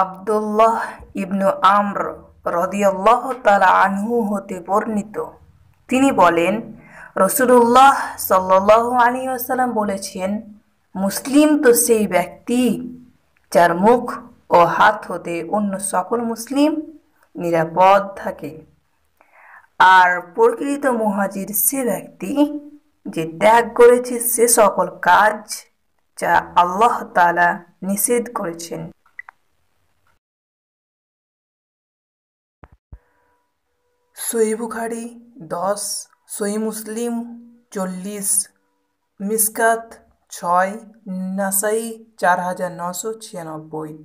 আব্দুল্লাহ ইবনু আমর রাদিয়াল্লাহু তাআলা আনহু হতে বর্ণিত, তিনি বলেন, রাসূলুল্লাহ সাল্লাল্লাহু আলাইহি ওয়াসাল্লাম বলেছেন, মুসলিম তো সেই ব্যক্তি যার মুখ ও হাত হতে অন্য সকল মুসলিম নিরাপদ থাকে, আর প্রকৃত মুহাজির সে ব্যক্তি যে ত্যাগ করেছে সে সকল কাজ যা আল্লাহ তাআলা নিষেধ করেছেন। সহিহ বুখারী 10, সহিহ মুসলিম 40, মিশকাত 6, নাসাই 4996।